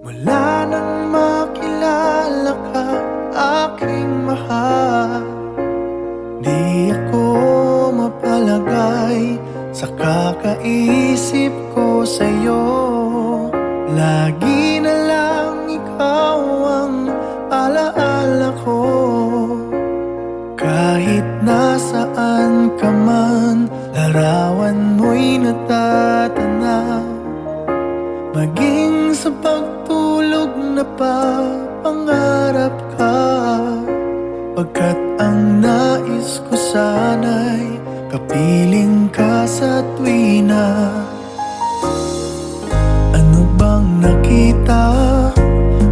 Mula nang makilala ka, aking mahal, di ako mapalagay sa kakaisip ko sa'yo. Lagi na lang ikaw ang alaala ko. Kahit nasaan ka man, larawan mo'y natatanaw. Maging sa pagtulog napapangarap ka, pagkat ang nais ko sana'y kapiling ka sa tuwina. Ano bang nakita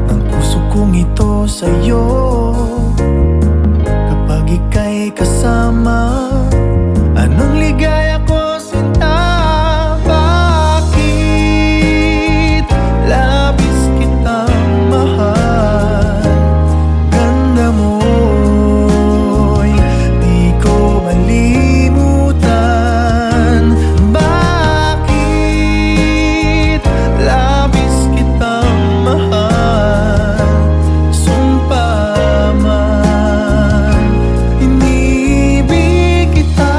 ng puso kong ito sa'yo? Kapag ika'y kasama, anong ligaya ko sinta? Bakit labis kitang mahal? Ganda mo'y di ko malimutan. Bakit labis kitang mahal? Sumpa man, inibig kita.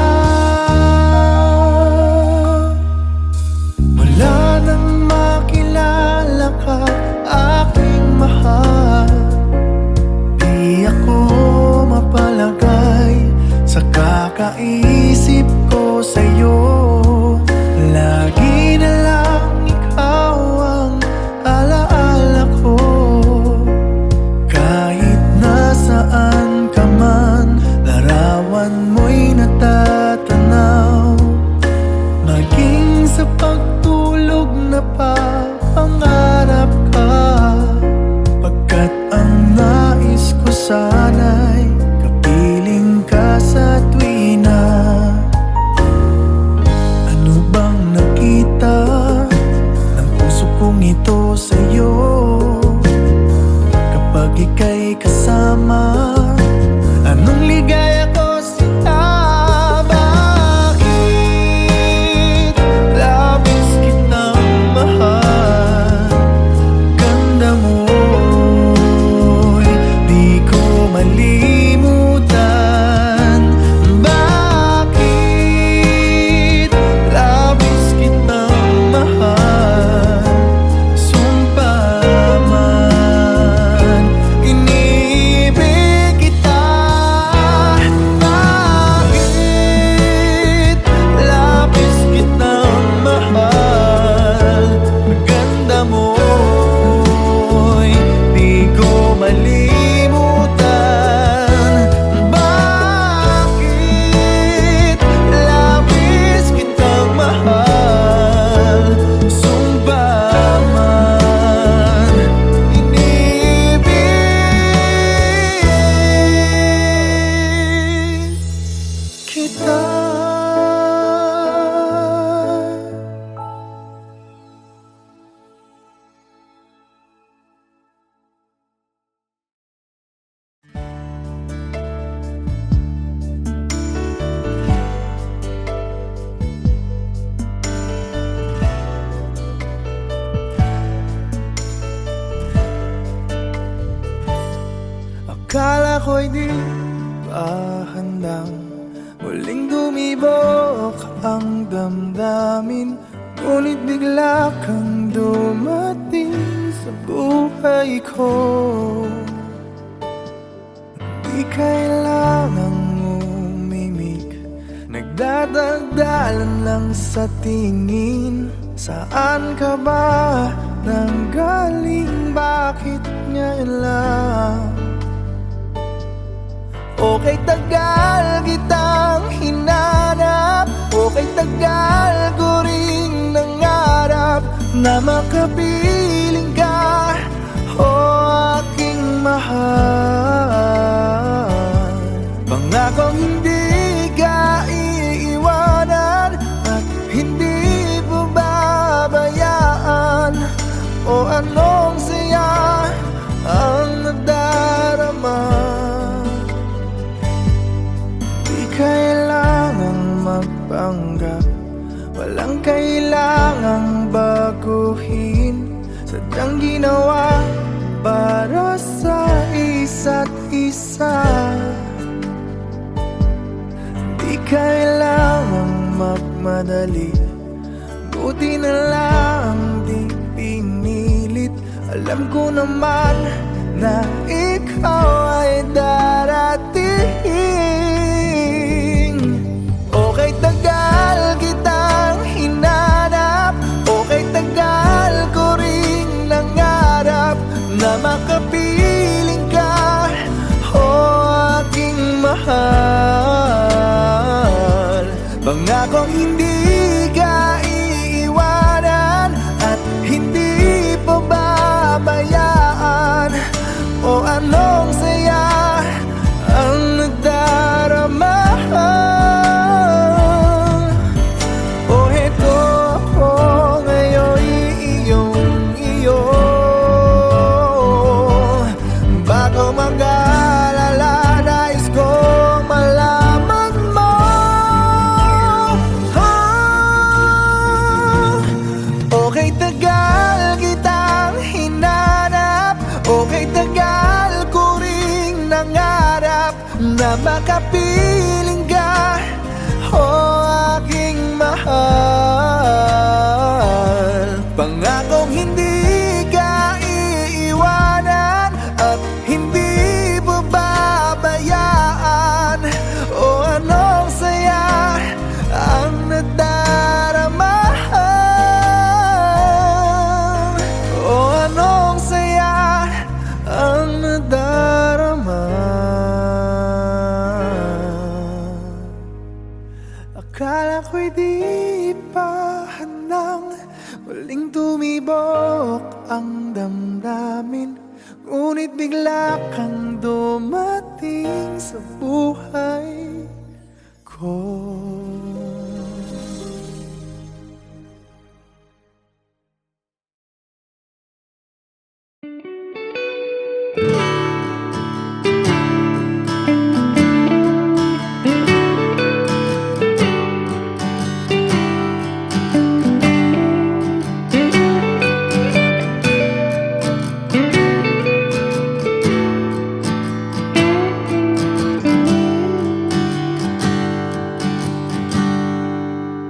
Mula nang makilala ka, aking mahal, di ako mapalagay sa kakaisip ko sa'yo. Lagi na lang ikaw ang alaala ko. Kahit nasaan ka man, larawan mo'y natatanaw. Maging sa pagtulog napapangarap ka, pagkat ang nais ko sana'y kapiling ka sa tuwina. Ano bang nakita ng puso kong ito sa'yo? Kapag ika'y kasama, anong ligaya ko sinta? Bakit labis kitang mahal? Ganda mo'y di ko malimutan. Bakit labis kitang mahal? Sumpa man, inibig kita. Bakit labis kitang mahal? Ganda mo'y di ko malimutan. Bakit labis kitang mahal? Sumpa man, inibig kita. Akala ko'y di pa handang muling dumibok ang damdamin, ngunit bigla kang dumating sa buhay ko. Di kailangang umimik, nagdadagdalan lang sa tingin. Saan ka ba nanggaling? Bakit ngayon lang? Okay, tagal kitang hinanap, okay, tagal ko ring nangarap na makapiling ka, o aking mahal. Pangakong hindi ka iiwanan at hindi babayaan. O anong saya ang nadarama? Kailangang magpanggap, walang kailangang baguhin. sadyang ginawa para sa isa't isa. Di kailangang magmadali, buti na lang di pinilit. Alam ko naman na ikaw ay darating. Okay, tagal kitang hinanap, okay, tagal ko ring nangarap na makapiling ka, o aking mahal. Pangakong hindi ka iiwanan at hindi pababayaan. O anong saya ang nadarama. O heto ako ngayon iyong-iyo. Bago mag-alala, nais kong malaman mo. Okay, tagal kitang hinanap, okay, tagal ko ring nangarap na makapiling ka, o aking mahal. Pangakong hindi ka iiwanan at hindi pababayaan. O anong saya ang nadarama. O anong saya ang nadarama. Akala ko'y di pa handang muling tumibok ang damdamin, ngunit bigla kang dumating sa buhay ko.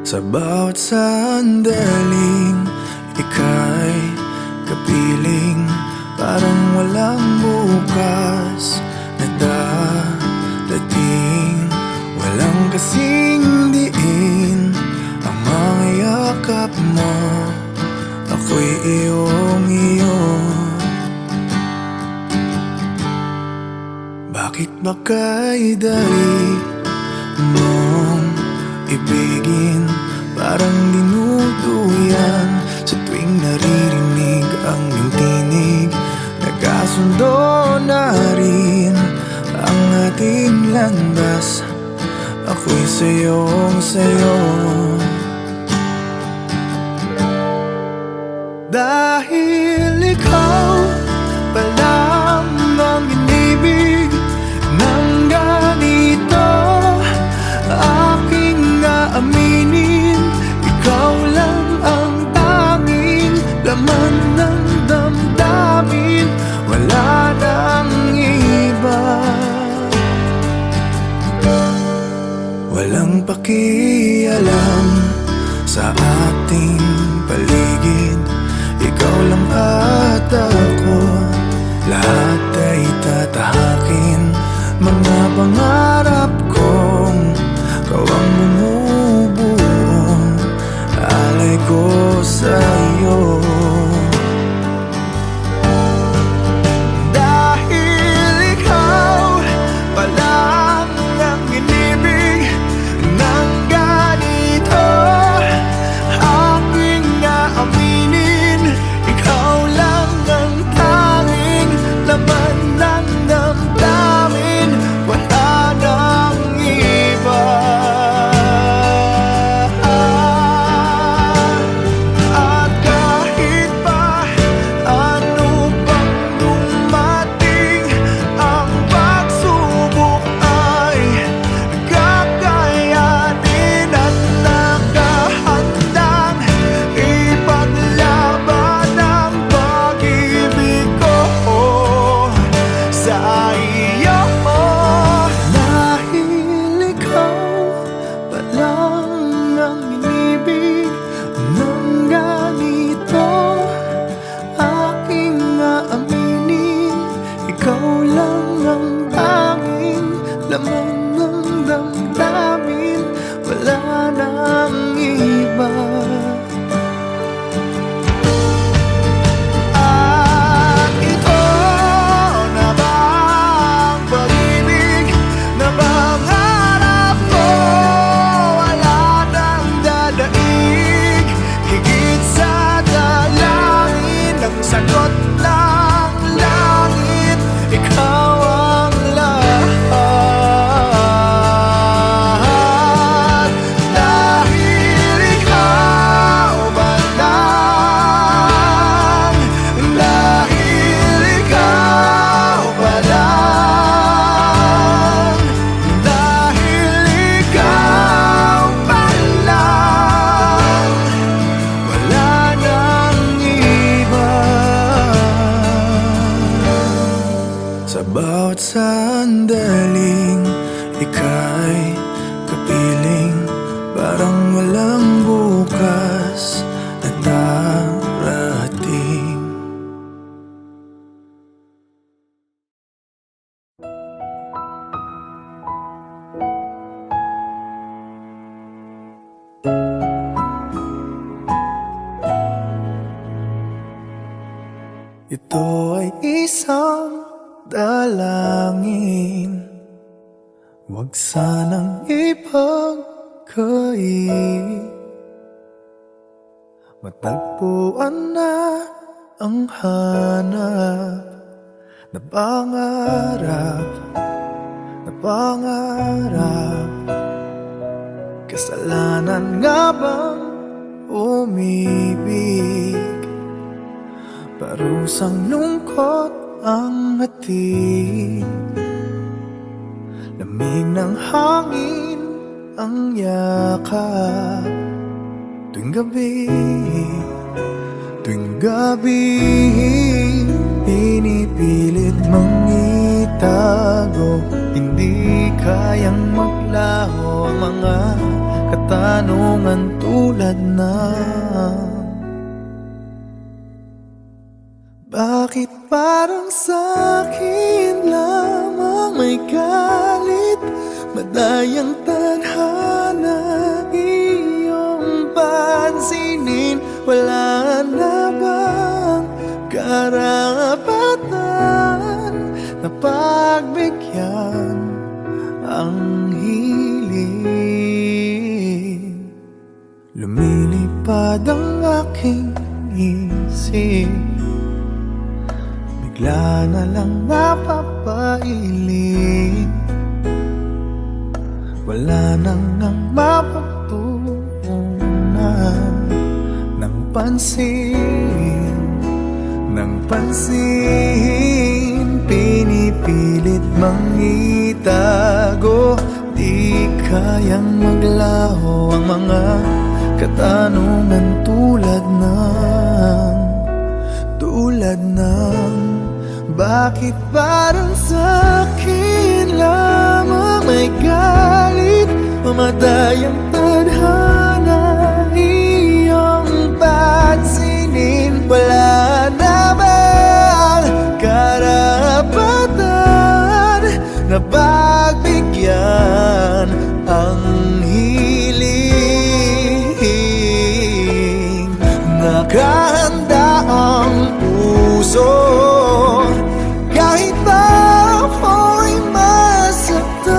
Sa bawat sandaling ika'y kapiling, parang walang bukas na dadating. Walang kasing diin ang mga yakap mo, ako'y iyong-iyo. Bakit ba kay dali mong ibigin, parang dinuduyan sa tuwing naririnig ang iyong tinig? Nagkasundo na rin ang ating landas, ako'y sayong-sayo. Dahil ikaw pa lang ang inibig ng ganito, aking aaminin, ikaw lang ang tanging laman ng damdamin, wala nang iba. Walang pakialam sa ating paligid, ikaw lang at ako, lahat ay tatahakin. Mga pangarap kong ikaw ang bumubuo, alay ko sa'yo. Dahil ikaw pa lang ang inibig ng ganito, aking aaminin, ikaw lang ang tanging laman ng damdamin, wala na piling parang walang bukas na darating. Ito ay isang dalangin, huwag sanang ipagkait. Matagpuan na ang hanap na pangarap. Kasalanan nga bang umibig? Parusang lungkot ang hatid, lamig ng hangin ang yakap. Tuwing gabi, pinipilit mang itago, hindi kayang maglaho ang mga katanungan tulad ng bakit parang sa'kin lamang may galit, madayang tadhana iyong pansinin? Wala na bang karapatan na pagbigyan ang hiling? Lumilipad ang aking isip, bigla na lang napapailing. Wala nang ang mapagtuunan ng pansin, pinipilit mang itago, di kayang maglaho ang mga katanungan tulad ng bakit parang sa'kin lamang may galit, mamadayang tadhana iyong pansinin? Wala na bang karapatan na pagbigyan ang hiling? Nakahanda ang puso kahit pa ako'y masaktan.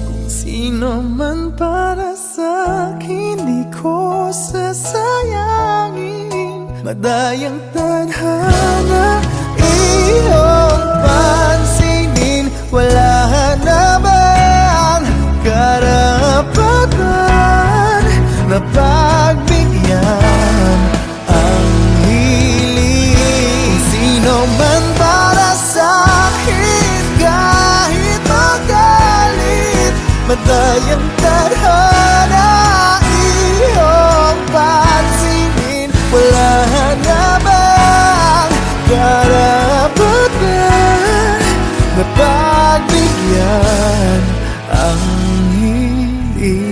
Kung sino man para sa'kin, di ko sasayangin. Madayang tadhana iyong pansinin. Wala na bang karapatan na pagbigyan ang hiling? Sino man para sa'kin, kahit magalit, madayang tadhana iyong pansinin. Wala na bang karapatan na pagbigyan ang hiling?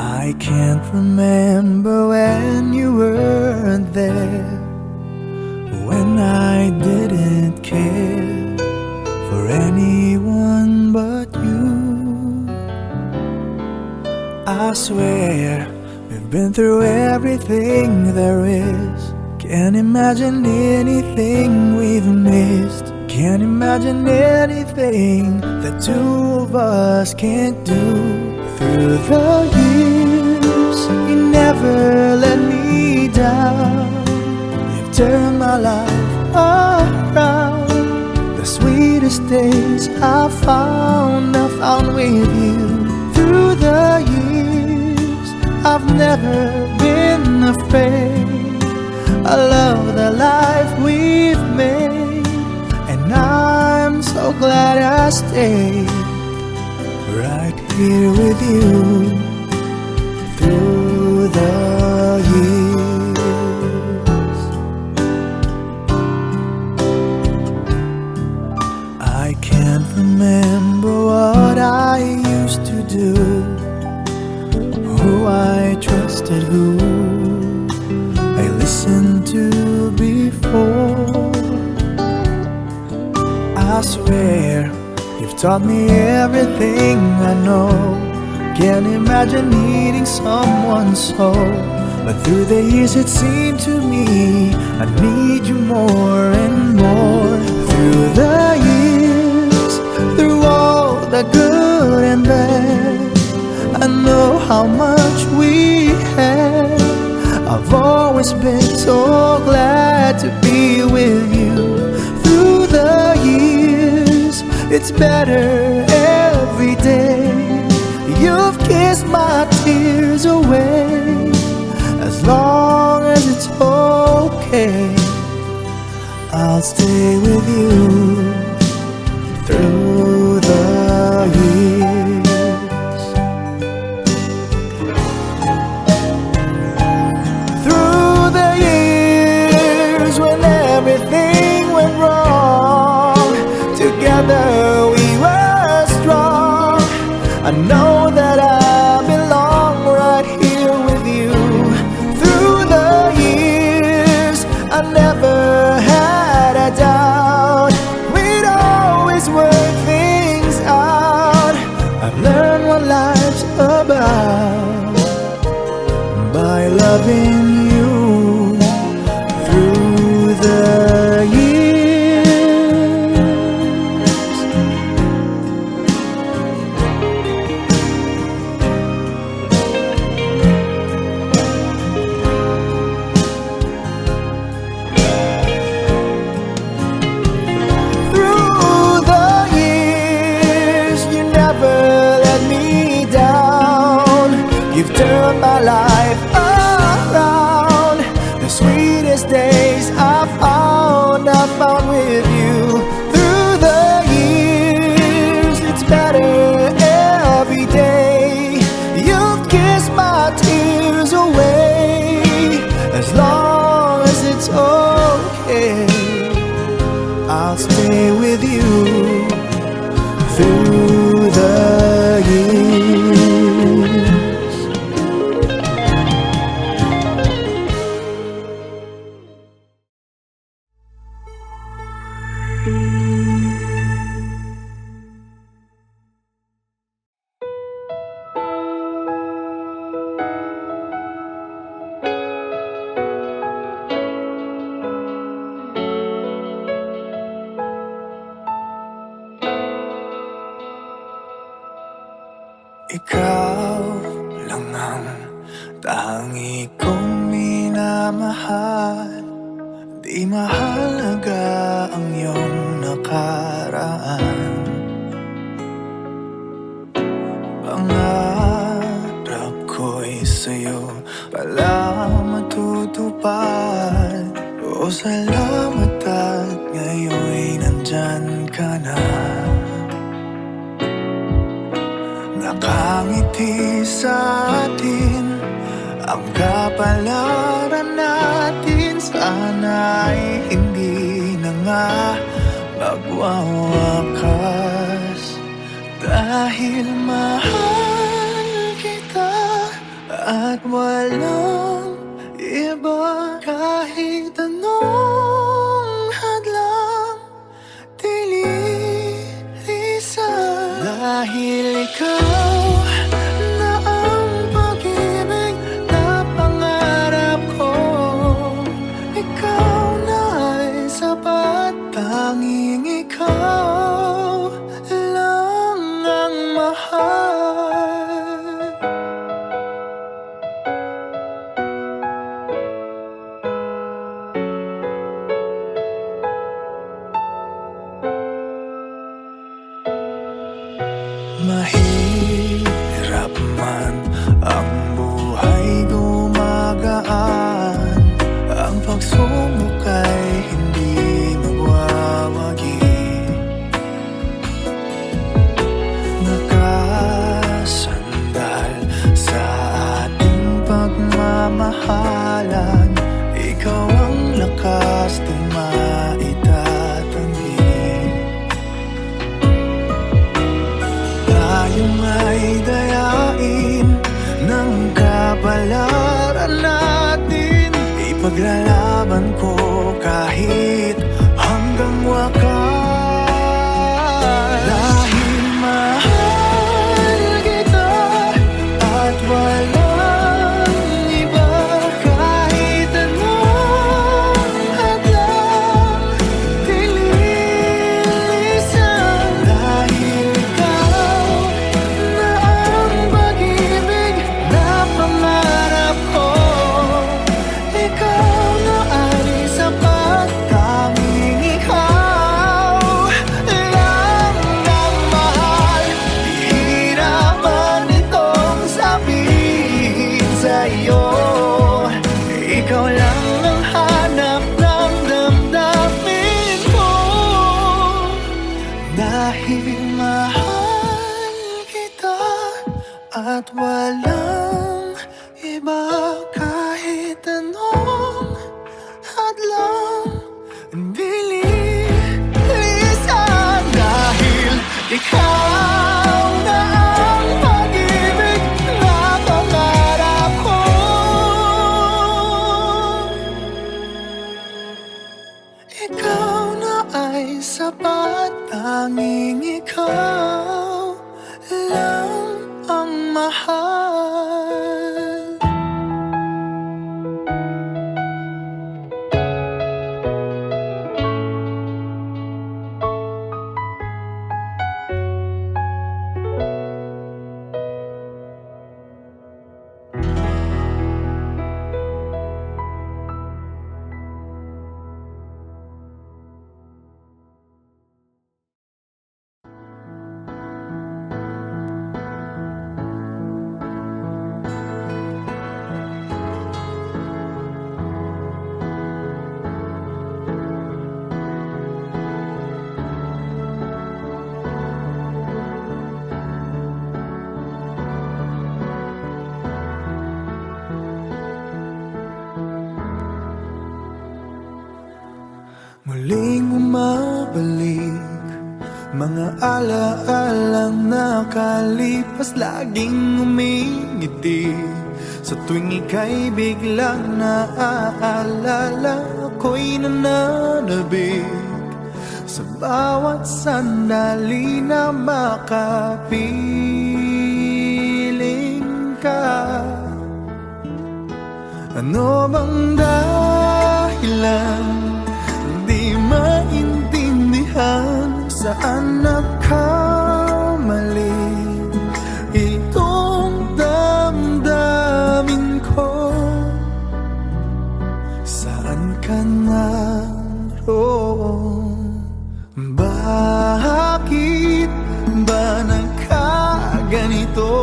I can't remember when you weren't there, when I didn't care for anyone but you. I swear we've been through everything there is. Can't imagine anything we've missed. Can't imagine anything the two of us can't do. Through the years, you never let me down. You've turned my life around. afraid. I love the life we've made, and I'm so glad I stayed right here with you through the years. I can't remember what I used to do, who I trusted, who I listened to before. I swear you've taught me everything I know. Can't imagine needing someone so, but through the years it seemed to me I need you more and more. Through the years, through all the good and bad, I know how much we had. I've always been so glad to be with you. Through the years, it's better every day. You've kissed my tears away. As long as it's okay, I'll stay with you through the years. Through the years when everything went wrong, together we were strong. I know that I belong right here with you. Through the years, I never had a doubt. We'd always work things out. I've learned what life's about by loving you through the years. Through the years, you never let me down. You've turned my life around. The sweetest days I found with you. Through the years, it's better every day. You've kissed my tears away. As long as it's okay, I'll stay with you through the years. Ikaw lang ang tangi kong minamahal. Di mahalaga ang iyong nakaraan. Pangarap ko'y sa'yo pala matutupad. O salamat at ngayon'y nandyan ka na. Nakangiti sa atin ang kapalaran natin. Sana'y hindi na nga magwawakas. Dahil mahal kita at walang iba. Kahit anong hadlang dililisan. Dahil ikaw na ang pag-ibig na pangarap ko. Ikaw na ay sapat. Tanging ikaw lang ang mahal. Mahirap man ang buhay, gumagaan. Dahil mahal kita at walang iba, kahit anong hadlang bilisan. Dahil ikaw na ang pag-ibig na pangarap ko. Ikaw na ay sapat, tanging ikaw lang ang mahal. Muling bumabalik mga alaalang nakalipas, laging umingiti sa tuwing ika'y biglang naaalala. Ako'y nananabik sa bawat sandali na makapiling ka. Ano bang dahilan di maintindihan, saan nagkamali itong damdamin ko? Saan ka naroon? Bakit ba nagkaganito?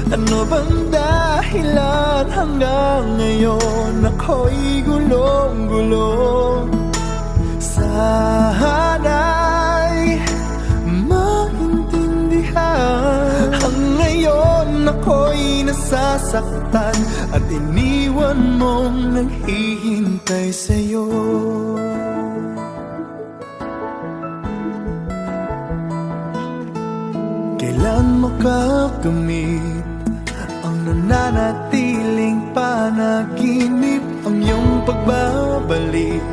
Ano bang dahilan hanggang ngayon ako'y gulong-gulong? Sana'y maintindihan. Ang ngayon ako'y nasasaktan at iniwan mong naghihintay sa'yo. Kailan makakamit ang nananatiling panaginip, ang iyong pagbabalik?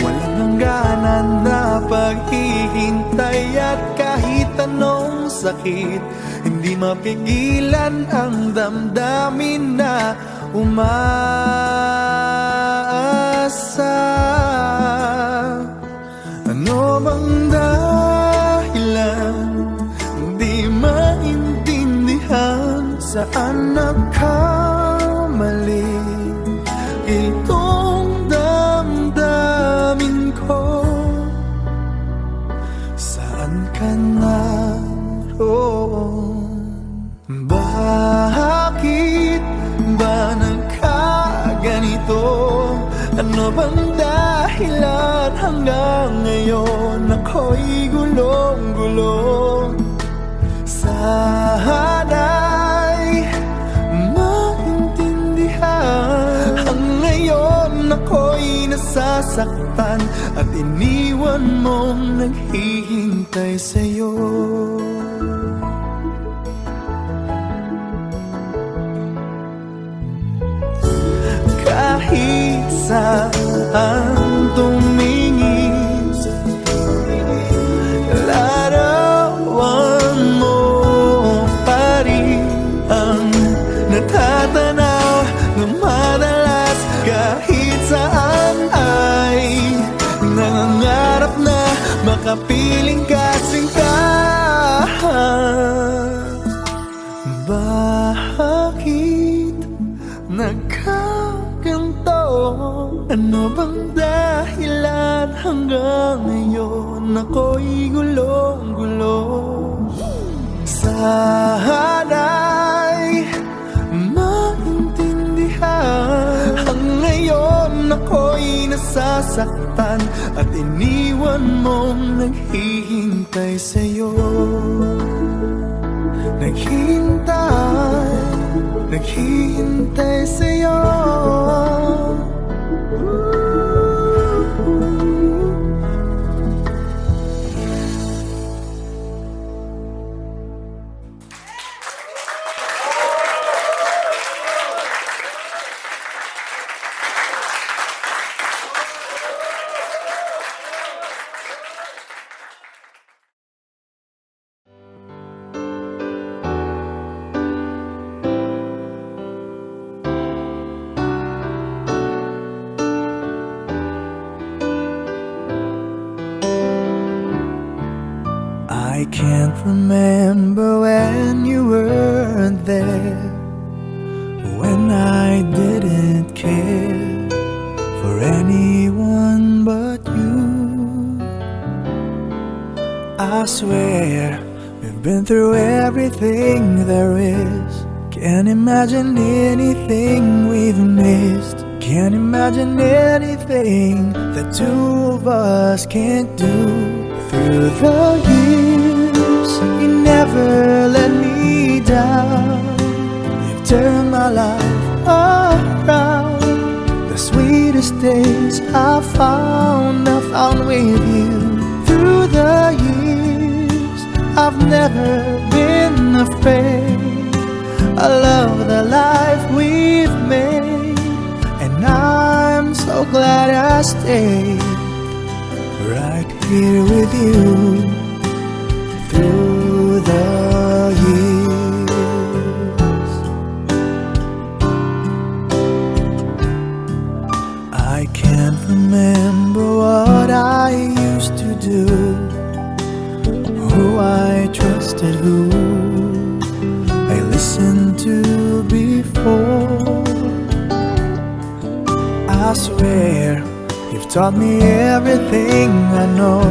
Walang hangganan na paghihintay at kahit anong sakit, hindi mapigilan ang damdamin na umaasa. Ano bang dahilan di maintindihan, saan nagkamali itong damdamin ko? Saan ka naroon? Bakit ba nagkaganito? Ano bang dahilan hanggang ngayon ako'y gulong-gulong? Sana'y maintindihan. Ang ngayon ako'y nasasaktan at iniwan mong naghihintay sa'yo. Kahit saan tumingin, larawan mo pa rin ang natatanaw na madalas. Kahit saan ay nangangarap na makapiling ka, sinta. Bakit nagkaganto? Ano bang dahilan hanggang ngayon ako'y gulong-gulong? Sana'y maintindihan. Ang ngayon ako'y ay nasasaktan at iniwan mong naghihintay sa'yo. Naghihintay sa'yo. I can't remember when you weren't there, when I didn't care for anyone but you. I swear we've been through everything there is. Can't imagine anything we've missed. Can't imagine anything the two of us can't do. Through the years, you never let me down. You've turned my life around. The sweetest days I found with you. Through the years, I've never been afraid. I love the life we've made, and I'm so glad I stayed right here with you through the years. I can't remember what I used to do, who I trusted, who I listened to before. I swear you've taught me everything I know.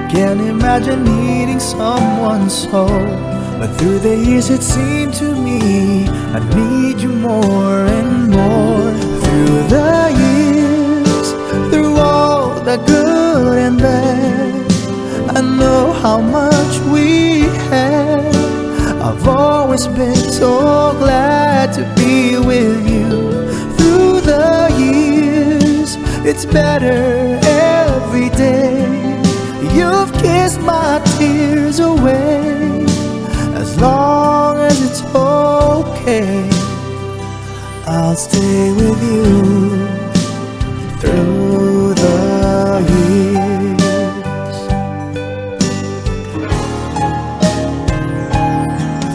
Can't imagine needing someone so, but through the years it seemed to me I need you more and more. Through the years, through all the good and bad, I know how much we had. I've always been so glad to be with you. Through the years, it's better every day. You've kissed my tears away. As long as it's okay, I'll stay with you through the years.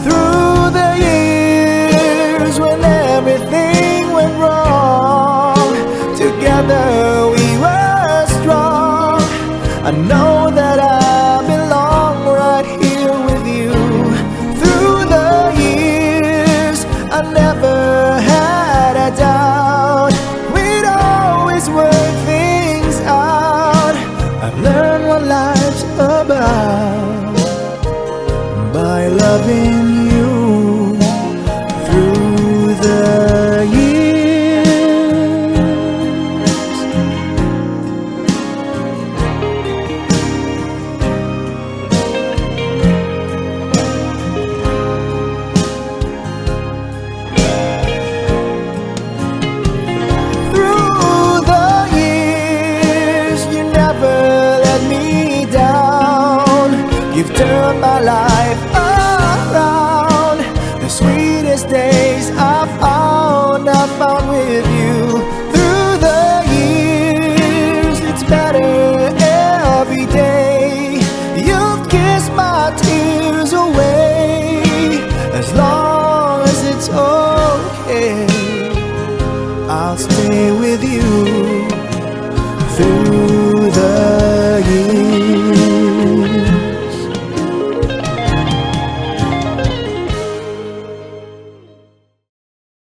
Through the years when everything went wrong, together we were strong. I know that I belong right here with you. Through the years, I never had a doubt. We'd always work things out. I've learned what life's about by loving you through the years. You've turned my life